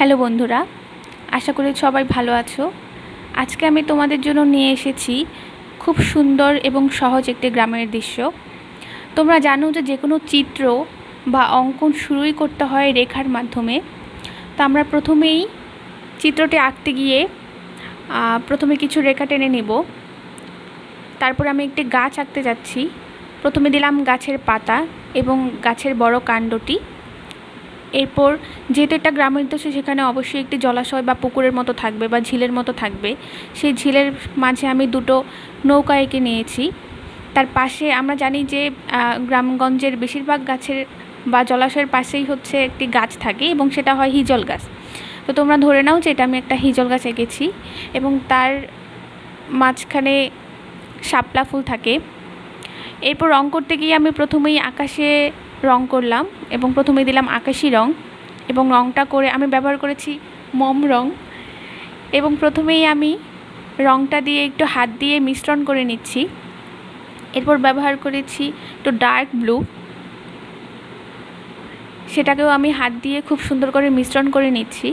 Hello বন্ধুরা, আশা করি সবাই ভালো আছো। আজকে আমি তোমাদের জন্য নিয়ে এসেছি খুব সুন্দর এবং সহজ একটি গ্রামের দৃশ্য। তোমরা জানো যে কোনো চিত্র বা অঙ্কন শুরুই করতে হয় রেখার মাধ্যমে। তো আমরা প্রথমেই চিত্রটি আঁকতে গিয়ে প্রথমে কিছু রেখা টেনে নেব। তারপর আমি একটি গাছ আঁকতে যাচ্ছি। প্রথমে দিলাম গাছের পাতা এবং গাছের বড় কাণ্ডটি। এরপর যেহেতু একটা গ্রামের দৃশ্য, সেখানে অবশ্যই একটি জলাশয় বা পুকুরের মতো থাকবে বা ঝিলের মতো থাকবে। সেই ঝিলের মাঝে আমি দুটো নৌকা এঁকে নিয়েছি। তার পাশে আমরা জানি যে গ্রামগঞ্জের বেশিরভাগ গাছের বা জলাশয়ের পাশেই হচ্ছে একটি গাছ থাকে এবং সেটা হয় হিজল গাছ। তো তোমরা ধরে নাও যে এটা আমি একটা হিজল গাছ এঁকেছি এবং তার মাঝখানে শাপলা ফুল থাকে। এরপর রং করতে গিয়ে আমি প্রথমেই আকাশে রং করলাম এবং প্রথমে দিলাম আকাশি রং এবং রংটা করে আমি ব্যবহার করেছি মম রং। এবং প্রথমেই আমি রংটা দিয়ে একটু হাত দিয়ে মিশ্রণ করে নিচ্ছি। এরপর ব্যবহার করেছি একটু ডার্ক ব্লু, সেটাকেও আমি হাত দিয়ে খুব সুন্দর করে মিশ্রণ করে নিচ্ছি।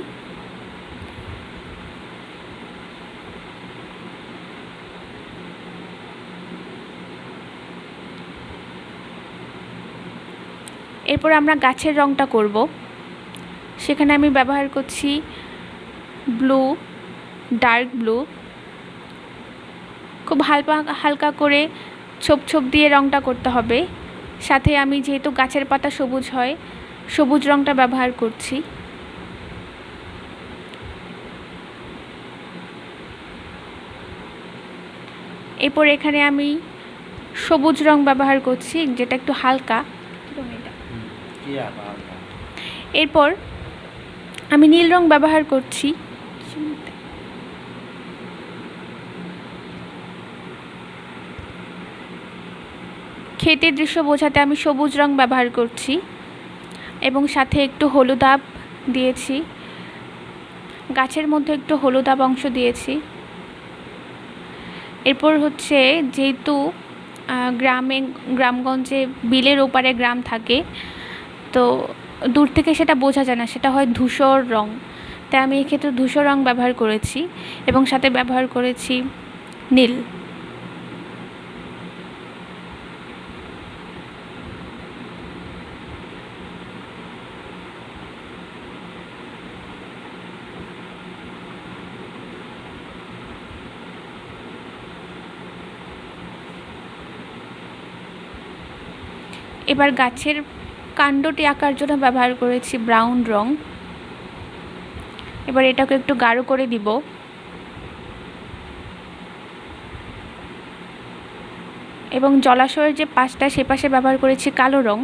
এরপর আমরা গাছের রংটা করব। সেখানে আমি ব্যবহার করছি ব্লু, ডার্ক ব্লু। খুব হালকা করে ছোপ ছোপ দিয়ে রংটা করতে হবে। সাথে আমি যেহেতু গাছের পাতা সবুজ হয়, সবুজ রংটা ব্যবহার করছি। এরপর এখানে আমি সবুজ রং ব্যবহার করছি, যেটা একটু হালকা। এরপর আমি নীল রং ব্যবহার করছি। ক্ষেতের দৃশ্য বোঝাতে আমি সবুজ রং ব্যবহার করছি এবং সাথে একটু হলুদাভ দিয়েছি। গাছের মধ্যে একটু হলুদাভ অংশ দিয়েছি। এরপর হচ্ছে যেহেতু গ্রামগঞ্জে বিলের ওপারে গ্রাম থাকে, তো দূর থেকে সেটা বোঝা যায় না, সেটা হয় ধূসর রং। তাই আমি এক্ষেত্রে ধূসর রং ব্যবহার করেছি এবং সাথে ব্যবহার করেছি নীল। এবার গাছের কাণ্ডটি আঁকার জন্য ব্যবহার করেছি ব্রাউন রং। এবার এটাকে একটু গাঢ় করে দিব। এবং জলাশয়ের যে পাশটা, সে পাশে ব্যবহার করেছি কালো রং।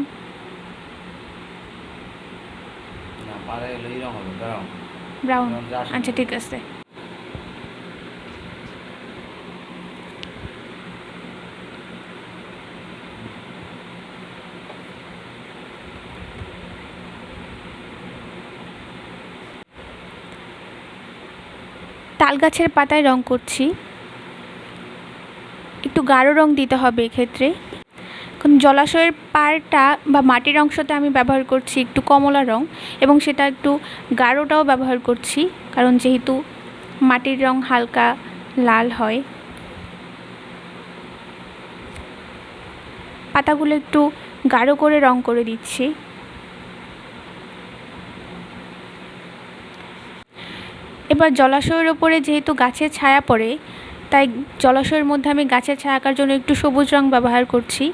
ব্রাউন, আচ্ছা ঠিক আছে। তাল গাছের পাতায় রং করছি। একটু গাঢ় রং দিতে হবে এক্ষেত্রে। এখন জলাশয়ের পাড়টা বা মাটির অংশতে আমি ব্যবহার করছি একটু কমলা রং এবং সেটা একটু গাঢ়টাও ব্যবহার করছি, কারণ যেহেতু মাটির রং হালকা লাল হয়। পাতাগুলো একটু গাঢ় করে রং করে দিচ্ছি। এবার জলাশয়ের ওপরে যেহেতু গাছের ছায়া পড়ে, তাই জলাশয়ের মধ্যে আমি গাছের ছায়া আঁকার জন্য একটু সবুজ রং ব্যবহার করছি।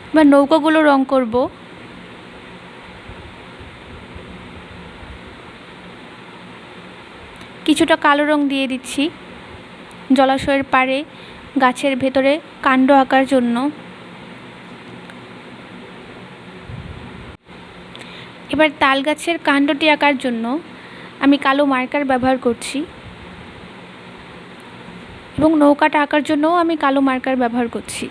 এবার নৌকাগুলো রং করব। কিছুটা কালো রং দিয়ে দিচ্ছি জলাশয়ের পাড়ে গাছের ভেতরে কাণ্ড আঁকার জন্য। এবার তাল গাছের কাণ্ডটি আঁকার জন্য আমি কালো মার্কার ব্যবহার করছি এবং নৌকাটা আঁকার জন্যও আমি কালো মার্কার ব্যবহার করছি।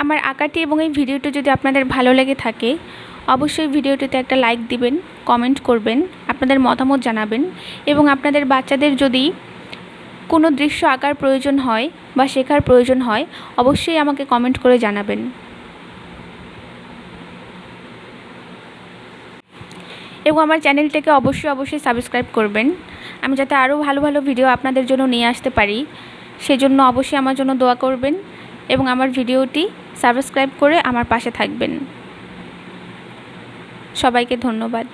আমার আঁকাটি এবং এই ভিডিওটি যদি আপনাদের ভালো লেগে থাকে, অবশ্যই ভিডিওটিতে একটা লাইক দিবেন, কমেন্ট করবেন, আপনাদের মতামত জানাবেন এবং আপনাদের বাচ্চাদের যদি কোনো দৃশ্য আঁকার প্রয়োজন হয় বা শেখার প্রয়োজন হয় অবশ্যই আমাকে কমেন্ট করে জানাবেন। এবং আমার চ্যানেলটাকে অবশ্যই সাবস্ক্রাইব করবেন, আমি যাতে আরও ভালো ভালো ভিডিও আপনাদের জন্য নিয়ে আসতে পারি সেজন্য অবশ্যই আমার জন্য দোয়া করবেন এবং আমার ভিডিওটি সাবস্ক্রাইব করে আমার পাশে থাকবেন। সবাইকে ধন্যবাদ।